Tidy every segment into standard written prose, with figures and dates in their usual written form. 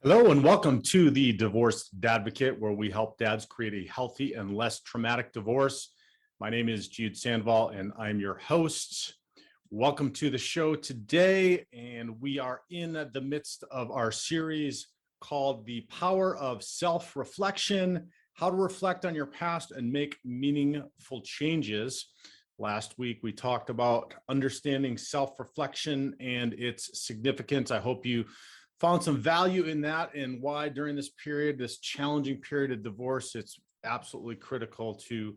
Hello and welcome to the Divorce Dadvocate, where we help dads create a healthy and less traumatic divorce. My name is Jude and I'm your host. Welcome to the show today, and we are in the midst of our series called The Power of Self-Reflection, How to Reflect on Your Past and Make Meaningful Changes. Last week, we talked about understanding self-reflection and its significance. I hope you found some value in that and why during this period, this challenging period of divorce, it's absolutely critical to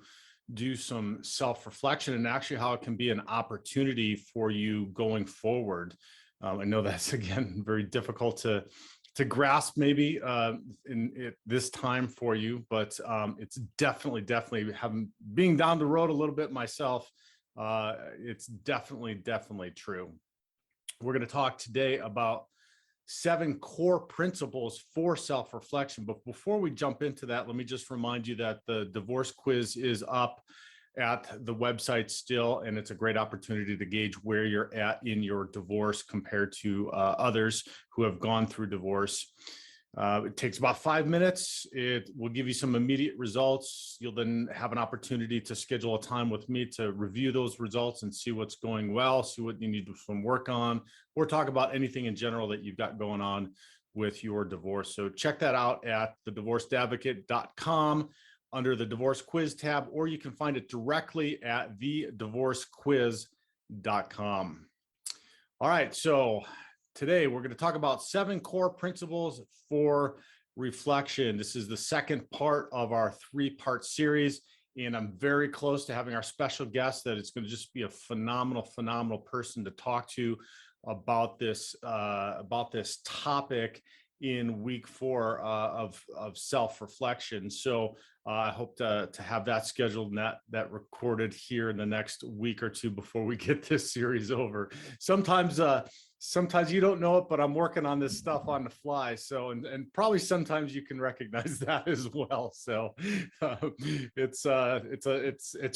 do some self-reflection and actually how it can be an opportunity for you going forward. I know that's, again, very difficult to grasp maybe this time for you, but it's definitely being down the road a little bit myself. It's definitely true. We're going to talk today about 7 core principles for self-reflection. But before we jump into that, let me just remind you that the divorce quiz is up at the website still, and it's a great opportunity to gauge where you're at in your divorce compared to others who have gone through divorce. It takes about 5 minutes. It will give you some immediate results. You'll then have an opportunity to schedule a time with me to review those results and see what's going well, see what you need some work on, or talk about anything in general that you've got going on with your divorce. So check that out at thedivorcedadvocate.com under the divorce quiz tab, or you can find it directly at thedivorcequiz.com. All right, so today, we're going to talk about 7 core principles for reflection. This is the second part of our 3-part series, and I'm very close to having our special guest that it's going to just be a phenomenal person to talk to about this topic in week 4 of self-reflection. So I hope to have that scheduled and that recorded here in the next week or 2 before we get this series over. Sometimes you don't know it, but I'm working on this stuff on the fly. So, and probably sometimes you can recognize that as well. So it's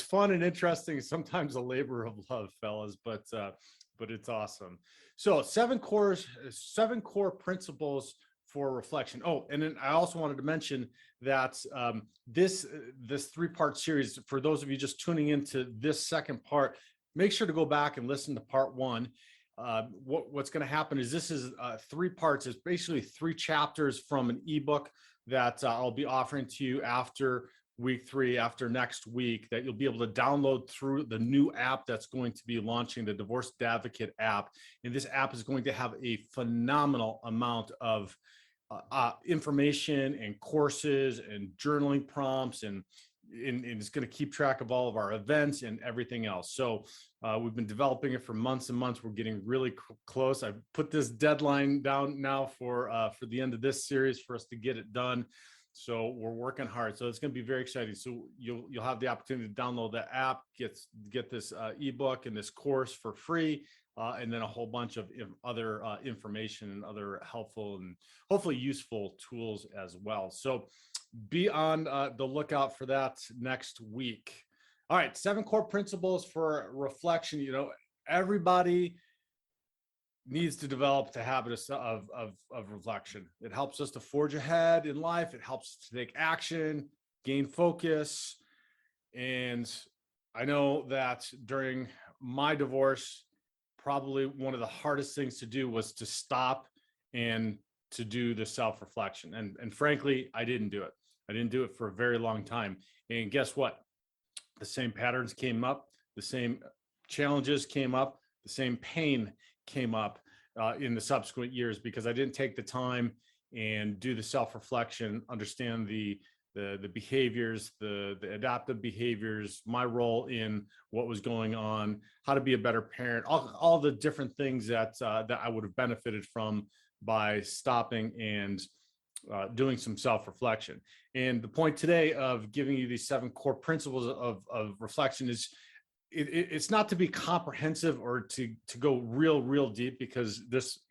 fun and interesting. Sometimes a labor of love, fellas, but it's awesome. So 7 core principles for reflection. Oh, and then I also wanted to mention that this 3-part series, for those of you just tuning into this second part, make sure to go back and listen to part 1. What's going to happen is this is 3 parts. It's basically 3 chapters from an ebook that I'll be offering to you after week 3, after next week, that you'll be able to download through the new app that's going to be launching, the Divorce Advocate app. And this app is going to have a phenomenal amount of information and courses and journaling prompts, and it's going to keep track of all of our events and everything else. So we've been developing it for months and months. We're getting really close. I've put this deadline down now for the end of this series for us to get it done. So we're working hard. So it's going to be very exciting. So you'll have the opportunity to download the app, get this ebook and this course for free, and then a whole bunch of other information and other helpful and hopefully useful tools as well. So be on the lookout for that next week. All right, 7 core principles for reflection. You know, everybody needs to develop the habit of reflection. It helps us to forge ahead in life. It helps us to take action, gain focus. And I know that during my divorce, probably one of the hardest things to do was to stop and to do the self-reflection. And frankly, I didn't do it. I didn't do it for a very long time. And guess what? The same patterns came up, the same challenges came up, the same pain came up in the subsequent years, because I didn't take the time and do the self-reflection, understand the behaviors, the adaptive behaviors, my role in what was going on, how to be a better parent, all the different things that I would have benefited from by stopping and doing some self-reflection. And the point today of giving you these 7 core principles of reflection is it's not to be comprehensive or to go real deep, because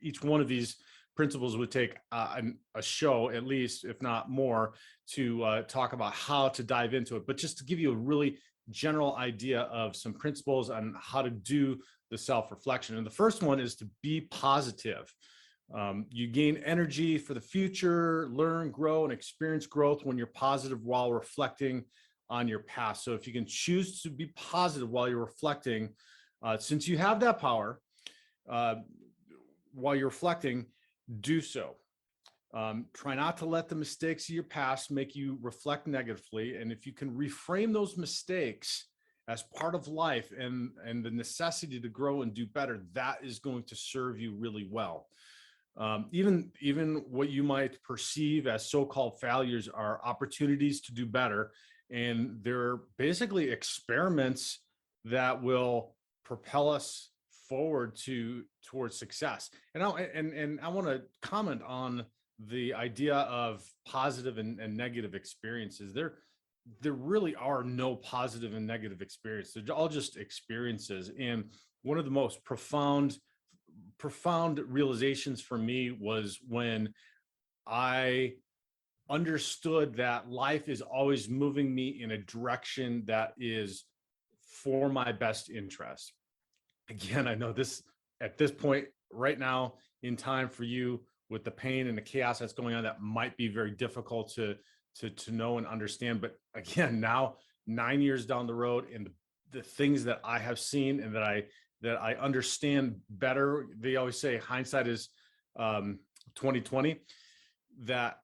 each one of these principles would take a show, at least, if not more, to talk about how to dive into it. But just to give you a really general idea of some principles on how to do the self-reflection. And the first one is to be positive. You gain energy for the future, learn, grow, and experience growth when you're positive while reflecting on your past. So if you can choose to be positive while you're reflecting, since you have that power, while you're reflecting, do so. Try not to let the mistakes of your past make you reflect negatively. And if you can reframe those mistakes as part of life and the necessity to grow and do better, that is going to serve you really well. Even what you might perceive as so-called failures are opportunities to do better. And they're basically experiments that will propel us forward towards success. And I want to comment on the idea of positive and negative experiences. There really are no positive and negative experiences. They're all just experiences. And one of the most profound realizations for me was when I understood that life is always moving me in a direction that is for my best interest. Again, I know this at this point right now in time for you, with the pain and the chaos that's going on, that might be very difficult to know and understand. But again, now 9 years down the road, and the things that I have seen and that I understand better, they always say hindsight is 2020, that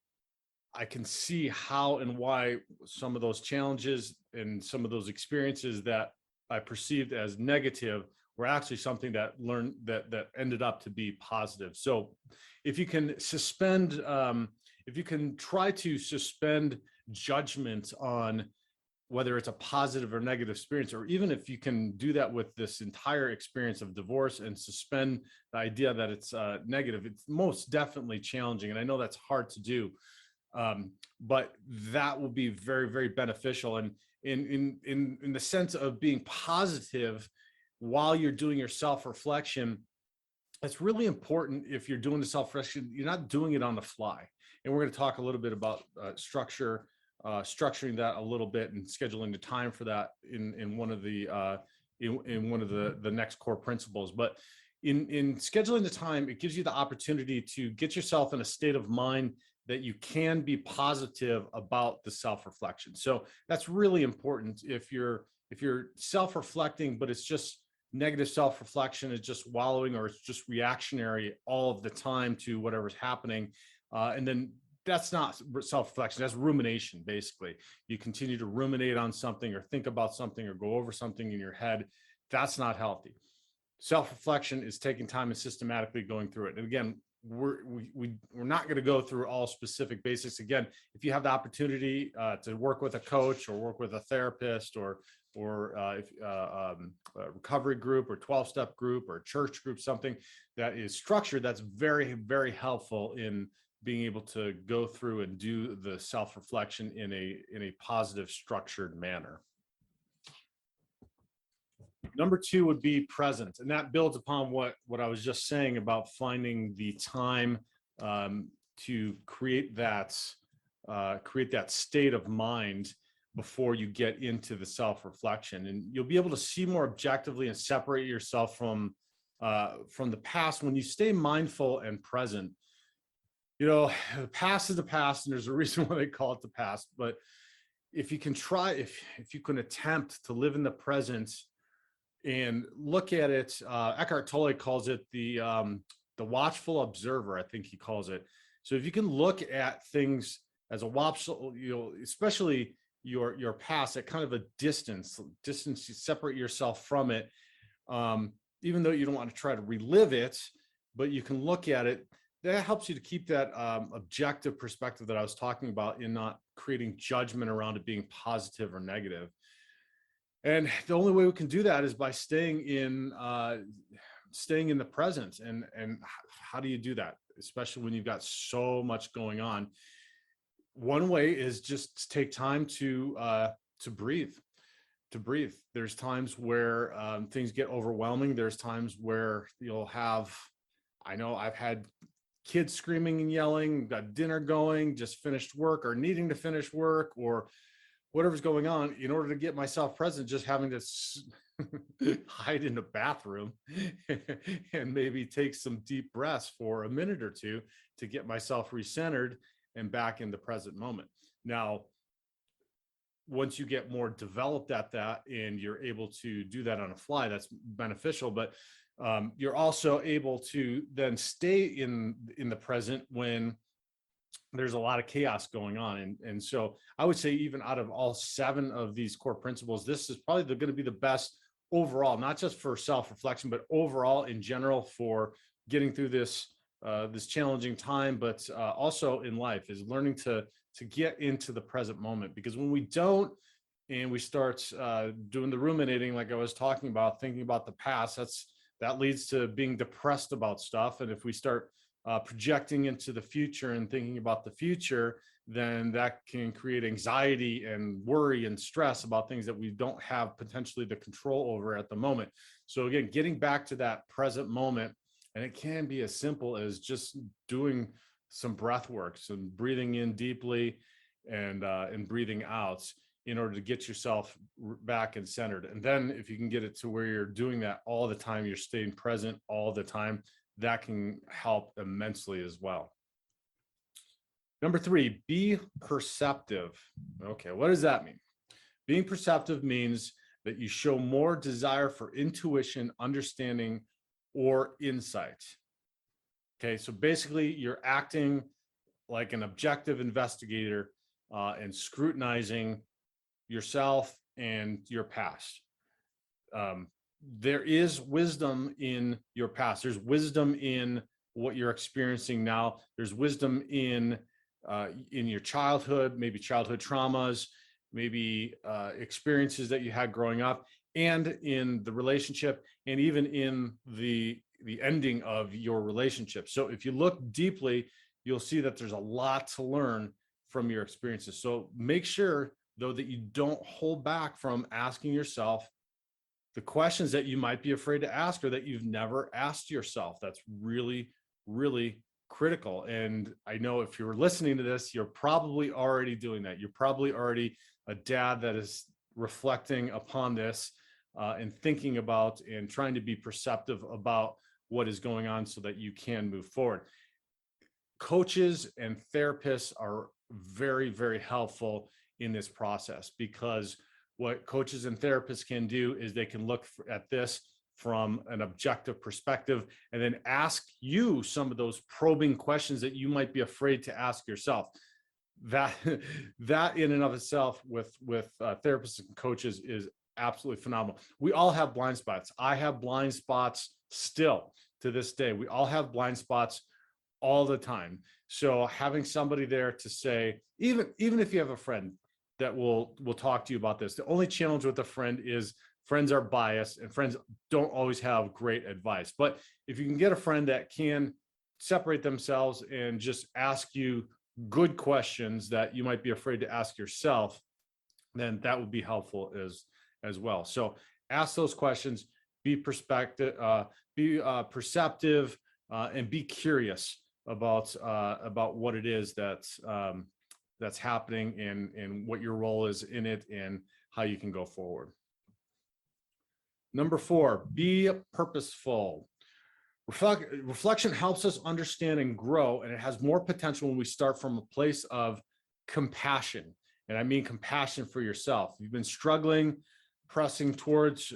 I can see how and why some of those challenges and some of those experiences that I perceived as negative were actually something that ended up to be positive. So if you can try to suspend judgment on whether it's a positive or negative experience, or even if you can do that with this entire experience of divorce and suspend the idea that it's negative, it's most definitely challenging. And I know that's hard to do, but that will be very, very beneficial. And in the sense of being positive while you're doing your self-reflection, it's really important. If you're doing the self-reflection, you're not doing it on the fly. And we're going to talk a little bit about structuring that a little bit and scheduling the time for that in one of the next core principles. But in scheduling the time, it gives you the opportunity to get yourself in a state of mind that you can be positive about the self-reflection. So that's really important. If you're self-reflecting, but it's just negative self-reflection, is just wallowing, or it's just reactionary all of the time to whatever's happening, and then that's not self-reflection, that's rumination. Basically, you continue to ruminate on something or think about something or go over something in your head. That's not healthy. Self-reflection is taking time and systematically going through it. And again, we're not going to go through all specific basics. Again, if you have the opportunity to work with a coach or work with a therapist or a recovery group or 12-step group or church group, something that is structured, that's very, very helpful in being able to go through and do the self-reflection in a positive, structured manner. Number 2 would be present, and that builds upon what I was just saying about finding the time to create that state of mind before you get into the self-reflection. And you'll be able to see more objectively and separate yourself from the past when you stay mindful and present. You know, the past is the past, and there's a reason why they call it the past. But if you can if you can attempt to live in the present and look at it, Eckhart Tolle calls it the watchful observer, I think he calls it. So if you can look at things as a watchful, especially your past at kind of a distance, you separate yourself from it, even though you don't want to try to relive it, but you can look at it. That helps you to keep that objective perspective that I was talking about, in not creating judgment around it being positive or negative. And the only way we can do that is by staying in the present. And how do you do that, especially when you've got so much going on? One way is just take time to breathe. There's times where things get overwhelming. There's times where you'll have, I know I've had kids screaming and yelling, got dinner going, just finished work or needing to finish work, or whatever's going on, in order to get myself present, just having to hide in the bathroom and maybe take some deep breaths for a minute or two to get myself recentered and back in the present moment. Now, once you get more developed at that and you're able to do that on a fly, that's beneficial. But you're also able to then stay in the present when there's a lot of chaos going on. And so I would say, even out of all 7 of these core principles, this is probably going to be the best overall, not just for self-reflection, but overall in general for getting through this this challenging time, but also in life, is learning to get into the present moment. Because when we don't, and we start doing the ruminating, like I was talking about, thinking about the past, that leads to being depressed about stuff. And if we start projecting into the future and thinking about the future, then that can create anxiety and worry and stress about things that we don't have potentially the control over at the moment. So again, getting back to that present moment, and it can be as simple as just doing some breath work, some breathing in deeply and breathing out, in order to get yourself back and centered. And then if you can get it to where you're doing that all the time, you're staying present all the time, that can help immensely as well. Number 3, be perceptive. Okay, what does that mean? Being perceptive means that you show more desire for intuition, understanding, or insight. Okay, so basically you're acting like an objective investigator and scrutinizing yourself and your past. There is wisdom in your past. There's wisdom in what you're experiencing now. There's wisdom in your childhood, maybe childhood traumas, maybe experiences that you had growing up, and in the relationship, and even in the ending of your relationship. So if you look deeply, you'll see that there's a lot to learn from your experiences. So make sure, though, that you don't hold back from asking yourself the questions that you might be afraid to ask, or that you've never asked yourself. That's really, really critical. And I know if you're listening to this, you're probably already doing that. You're probably already a dad that is reflecting upon this and thinking about and trying to be perceptive about what is going on so that you can move forward. Coaches and therapists are very, very helpful in this process, because what coaches and therapists can do is they can look at this from an objective perspective and then ask you some of those probing questions that you might be afraid to ask yourself. That in and of itself with therapists and coaches is absolutely phenomenal. We all have blind spots. I have blind spots still to this day. We all have blind spots all the time. So having somebody there to say, even if you have a friend that will talk to you about this, the only challenge with a friend is friends are biased and friends don't always have great advice. But if you can get a friend that can separate themselves and just ask you good questions that you might be afraid to ask yourself, then that would be helpful as well. So ask those questions, be perceptive, and be curious about what it is that's happening and what your role is in it and how you can go forward. Number 4, be purposeful. Reflection helps us understand and grow, and it has more potential when we start from a place of compassion. And I mean compassion for yourself. You've been struggling, pressing towards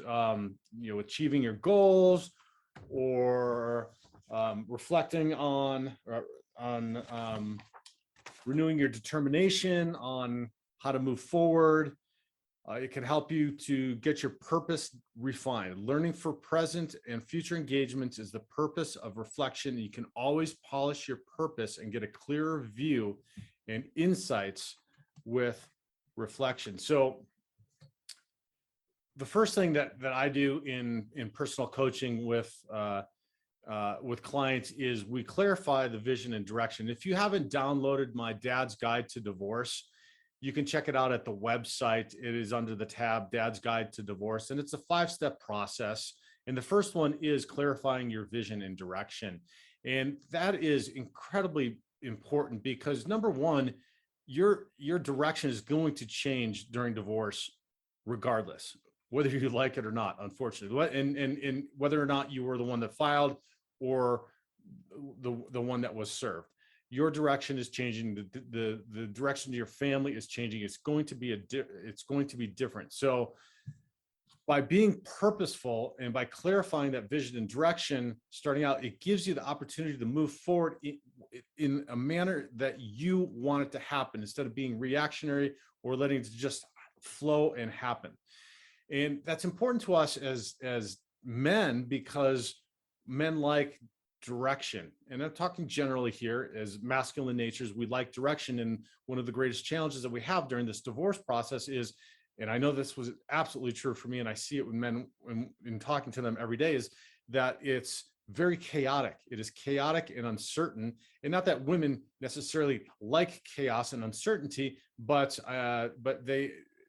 achieving your goals, or reflecting on renewing your determination on how to move forward. It can help you to get your purpose refined. Learning for present and future engagements is the purpose of reflection. You can always polish your purpose and get a clearer view and insights with reflection. So the first thing that I do in personal coaching with clients is we clarify the vision and direction. If you haven't downloaded my Dad's Guide to Divorce, you can check it out at the website. It is under the tab Dad's Guide to Divorce, and it's a 5-step process. And the first one is clarifying your vision and direction. And that is incredibly important because, number one, your direction is going to change during divorce, regardless, whether you like it or not. Unfortunately, and whether or not you were the one that filed or the one that was served, your direction is changing. The direction of your family is changing. It's going to be different. So by being purposeful and by clarifying that vision and direction starting out, it gives you the opportunity to move forward in a manner that you want it to happen, instead of being reactionary or letting it just flow and happen. And that's important to us as men, because men like direction. And I'm talking generally here, as masculine natures, we like direction. And one of the greatest challenges that we have during this divorce process is, and I know this was absolutely true for me, and I see it with men in talking to them every day, is that it's very chaotic. It is chaotic and uncertain. And not that women necessarily like chaos and uncertainty, but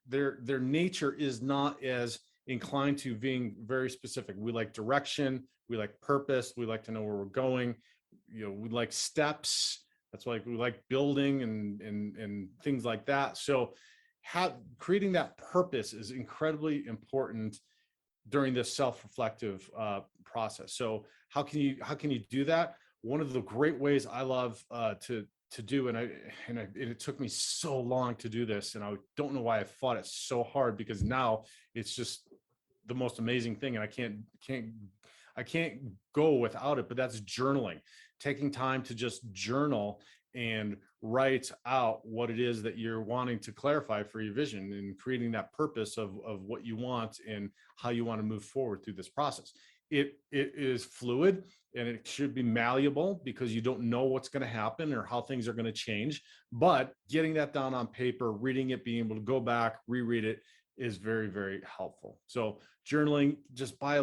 their nature is not as inclined to being very specific. We like direction, we like purpose, we like to know where we're going. We like steps. That's why we like building and things like that. So creating that purpose is incredibly important during this self-reflective process. So how can you do that? One of the great ways I love to do, and it took me so long to do this, and I don't know why I fought it so hard, because now it's just the most amazing thing, and I can't go without it. But that's journaling, taking time to just journal and write out what it is that you're wanting to clarify for your vision, and creating that purpose of what you want and how you want to move forward through this process. It is fluid, and it should be malleable, because you don't know what's going to happen or how things are going to change. But getting that down on paper, reading it, being able to go back, reread it, is very, very helpful. So journaling, just I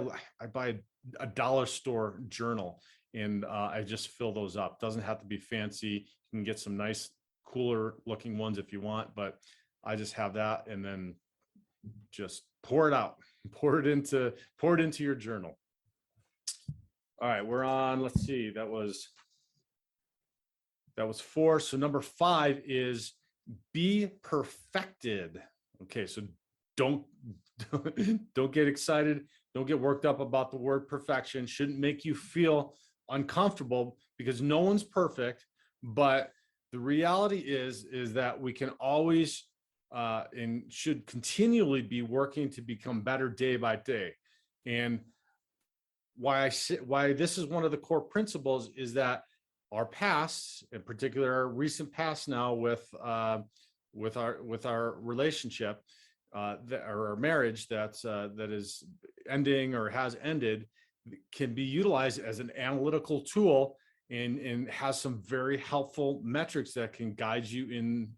buy a dollar store journal, and I just fill those up. Doesn't have to be fancy. You can get some nice, cooler looking ones if you want, but I just have that, and then just pour it out, pour it into your journal. All right, we're on, let's see, that was 4. So number 5 is be perfected. Okay, so don't get excited. Don't get worked up about the word perfection. Shouldn't make you feel uncomfortable, because no one's perfect. But the reality is that we can always and should continually be working to become better day by day. And why this is one of the core principles is that our past, in particular our recent past now with our relationship, or our marriage that is ending or has ended, can be utilized as an analytical tool, and has some very helpful metrics that can guide you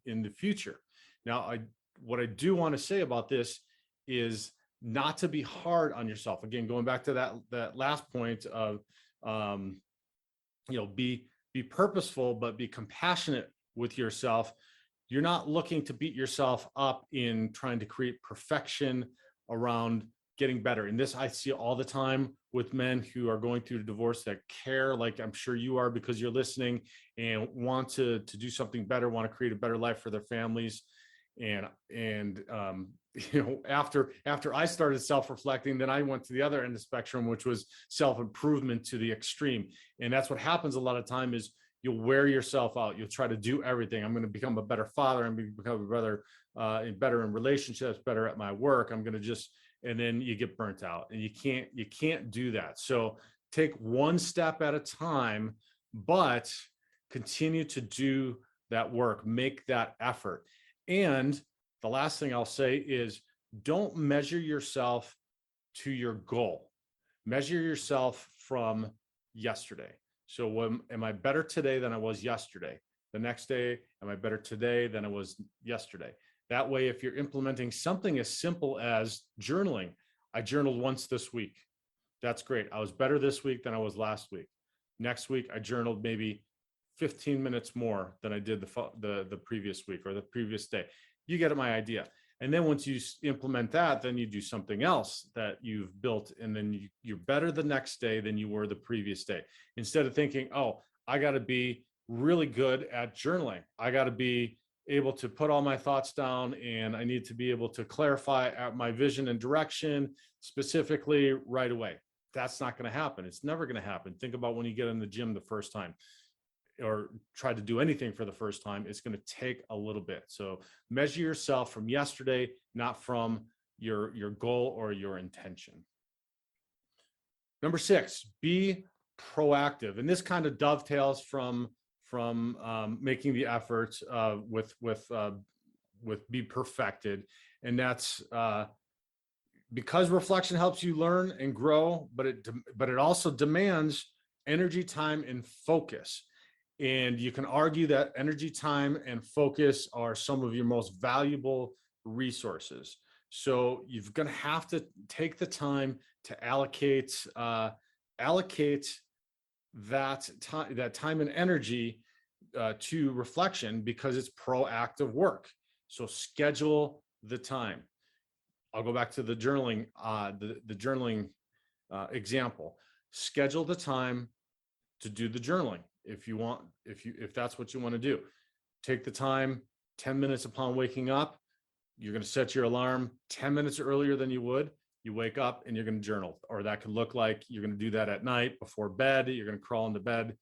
in the future. Now, what I do want to say about this is not to be hard on yourself. Again, going back to that last point of be purposeful, but be compassionate with yourself. You're not looking to beat yourself up in trying to create perfection around getting better. And this I see all the time with men who are going through a divorce, that care, like I'm sure you are, because you're listening, and want to do something better, want to create a better life for their families. And after I started self-reflecting, then I went to the other end of the spectrum, which was self-improvement to the extreme. And that's what happens a lot of time, is you'll wear yourself out. You'll try to do everything. I'm going to become a better father. I'm going to become better in relationships, better at my work. I'm going to and then you get burnt out, and you can't do that. So take one step at a time, but continue to do that work, make that effort. And the last thing I'll say is, don't measure yourself to your goal. Measure yourself from yesterday. So am I better today than I was yesterday? The next day, am I better today than I was yesterday? That way, if you're implementing something as simple as journaling, I journaled once this week. That's great. I was better this week than I was last week. Next week, I journaled maybe 15 minutes more than I did the previous week or the previous day. You get my idea. And then once you implement that, then you do something else that you've built, and then you're better the next day than you were the previous day. Instead of thinking, oh, I got to be really good at journaling. I got to be able to put all my thoughts down, and I need to be able to clarify my vision and direction specifically right away. That's not going to happen. It's never going to happen. Think about when you get in the gym the first time or try to do anything for the first time. It's going to take a little bit. So measure yourself from yesterday, not from your goal or your intention. Number 6, be proactive. And this kind of dovetails from making the effort with be perfected. And that's because reflection helps you learn and grow, but it also demands energy, time, and focus. And you can argue that energy, time, and focus are some of your most valuable resources. So you're going to have to take the time to allocate that time and energy to reflection, because it's proactive work. So schedule the time. I'll go back to the journaling, example. Schedule the time to do the journaling. If that's what you want to do, take the time, 10 minutes upon waking up. You're going to set your alarm 10 minutes earlier than you would. You wake up and you're going to journal, or that could look like you're going to do that at night before bed. You're going to crawl into bed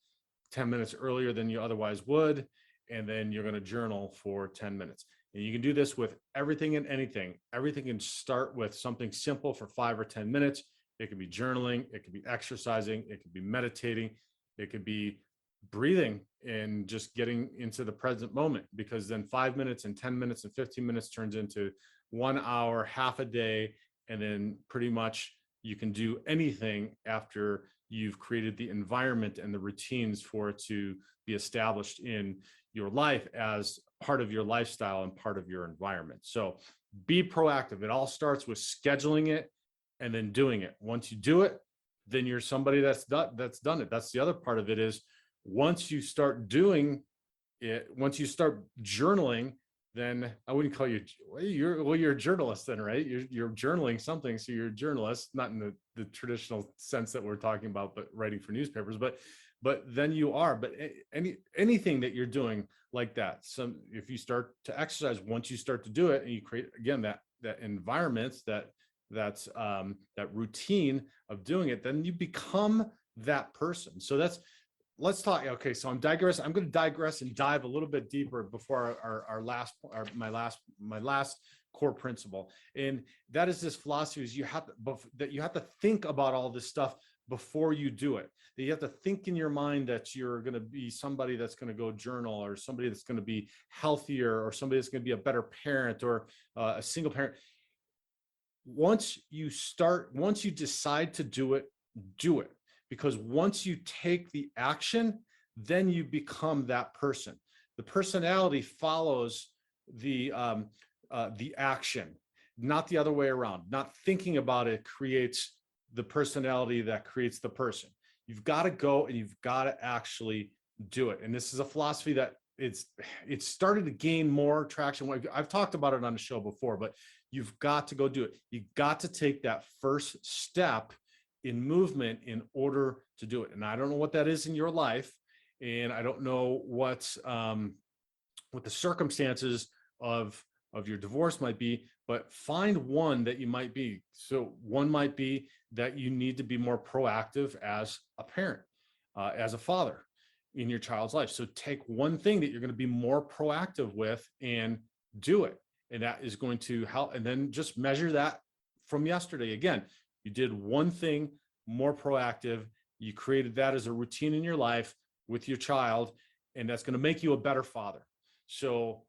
10 minutes earlier than you otherwise would, and then you're going to journal for 10 minutes. And you can do this with everything and anything. Everything can start with something simple for 5 or 10 minutes. It could be journaling, it could be exercising, it could be meditating, it could be breathing and just getting into the present moment, because then 5 minutes and 10 minutes and 15 minutes turns into 1 hour, half a day. And then pretty much you can do anything after you've created the environment and the routines for it to be established in your life as part of your lifestyle and part of your environment. So be proactive. It all starts with scheduling it and then doing it. Once you do it, then you're somebody that's done it. That's the other part of it, is once you start doing it, once you start journaling, then I wouldn't call you're a journalist then, right? You're journaling something. So you're a journalist, not in the traditional sense that we're talking about, but writing for newspapers, but then you are. But anything that you're doing like that, if you start to exercise, once you start to do it and you create, again, that environment, that routine of doing it, then you become that person. So let's talk. Okay, so I'm going to digress and dive a little bit deeper before my last core principle, and that is this philosophy: is you have to think about all this stuff before you do it. That you have to think in your mind that you're going to be somebody that's going to go journal, or somebody that's going to be healthier, or somebody that's going to be a better parent, or a single parent. Once you decide to do it, do it. Because once you take the action, then you become that person. The personality follows the action, not the other way around. Not thinking about it creates the personality that creates the person. You've got to go and you've got to actually do it. And this is a philosophy that it's started to gain more traction. I've talked about it on the show before, but you've got to go do it. You got to take that first step in movement in order to do it. And I don't know what that is in your life, and I don't know what the circumstances of your divorce might be, but find one that you might be. So one might be that you need to be more proactive as a parent, as a father in your child's life. So take one thing that you're going to be more proactive with and do it. And that is going to help. And then just measure that from yesterday. Again, you did one thing more proactive. You created that as a routine in your life with your child, and that's going to make you a better father. So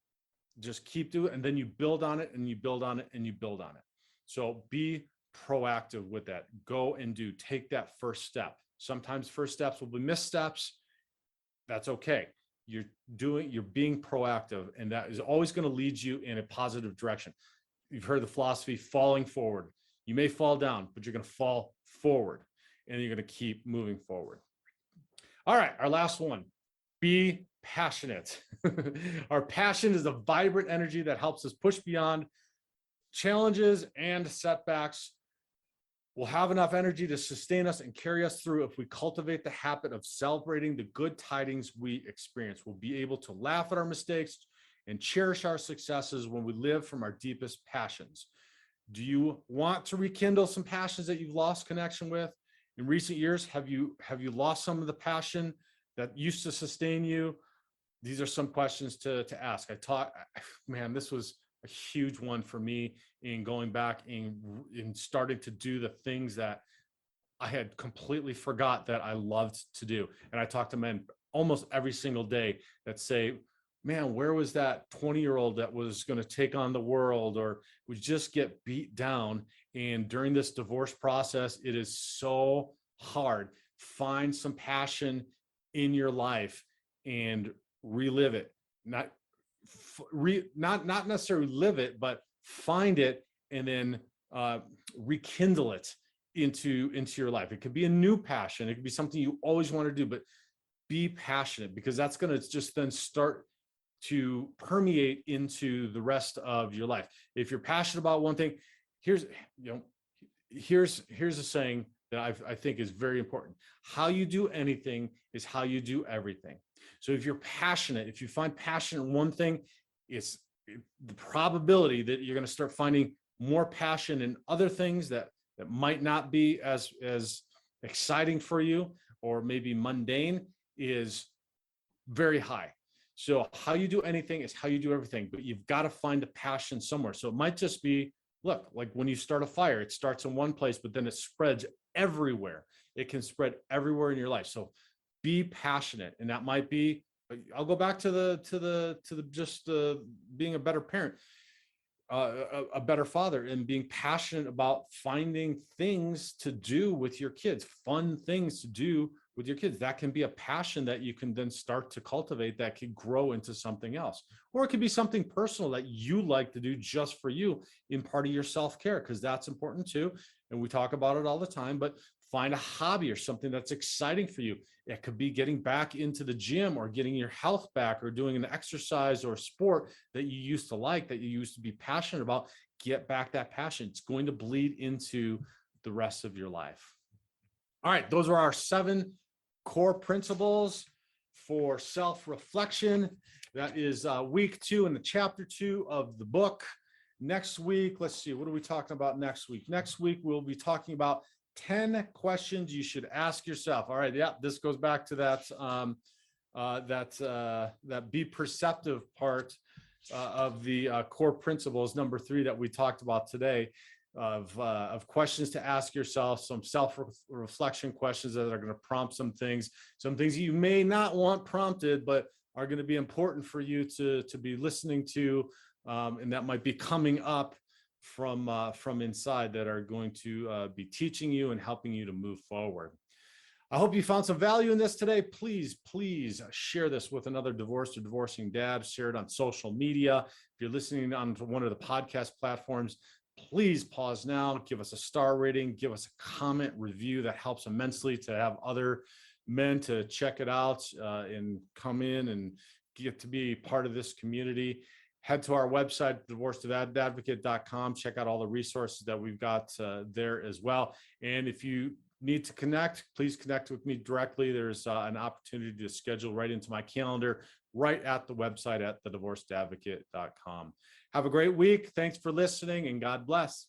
just keep doing it, and then you build on it, and you build on it, and you build on it. So be proactive with that. Go and take that first step. Sometimes first steps will be missteps. That's okay. You're being proactive, and that is always going to lead you in a positive direction. You've heard the philosophy, falling forward. You may fall down, but you're going to fall forward, and you're going to keep moving forward. All right, our last one, be passionate. Our passion is a vibrant energy that helps us push beyond challenges and setbacks. We'll have enough energy to sustain us and carry us through if we cultivate the habit of celebrating the good tidings we experience. We'll be able to laugh at our mistakes and cherish our successes when we live from our deepest passions. Do you want to rekindle some passions that you've lost connection with in recent years? Have you lost some of the passion that used to sustain you? These are some questions to ask. Man, this was a huge one for me in going back in starting to do the things that I had completely forgot that I loved to do. And I talk to men almost every single day that say, man, where was that 20-year-old that was going to take on the world or would just get beat down? And during this divorce process, it is so hard. Find some passion in your life and relive it. Not necessarily live it, but find it and then rekindle it into your life. It could be a new passion. It could be something you always want to do, but be passionate, because that's going to just then start to permeate into the rest of your life. If you're passionate about one thing, here's a saying that I think is very important. How you do anything is how you do everything. So if you're passionate, if you find passion in one thing, it's the probability that you're going to start finding more passion in other things that might not be as exciting for you or maybe mundane is very high. So how you do anything is how you do everything, but you've got to find a passion somewhere. So it might just be, look, like when you start a fire, it starts in one place, but then it spreads everywhere. It can spread everywhere in your life. So be passionate. And that might be, I'll go back to being a better parent, a better father, and being passionate about finding things to do with your kids, fun things to do with your kids. That can be a passion that you can then start to cultivate that could grow into something else. Or it could be something personal that you like to do just for you in part of your self-care, because that's important too. And we talk about it all the time, but find a hobby or something that's exciting for you. It could be getting back into the gym or getting your health back or doing an exercise or sport that you used to like, that you used to be passionate about. Get back that passion. It's going to bleed into the rest of your life. All right, those are our 7 core principles for self-reflection. That is week 2 in the chapter 2 of the book. Next week, let's see, what are we talking about next week? Next week, we'll be talking about 10 questions you should ask yourself. All right, yeah, this goes back to that be perceptive part of the core principles, number 3 that we talked about today. Of questions to ask yourself, some self-reflection questions that are going to prompt some things you may not want prompted, but are going to be important for you to be listening to, and that might be coming up from inside, that are going to be teaching you and helping you to move forward. I hope you found some value in this today. Please share this with another divorced or divorcing dad. Share it on social media. If you're listening on one of the podcast platforms, please pause now, give us a star rating, give us a comment, review. That helps immensely to have other men to check it out and come in and get to be part of this community. Head to our website, divorcedadvocate.com. Check out all the resources that we've got there as well. And if you need to connect, please connect with me directly. There's an opportunity to schedule right into my calendar, right at the website at thedivorcedadvocate.com. Have a great week. Thanks for listening, and God bless.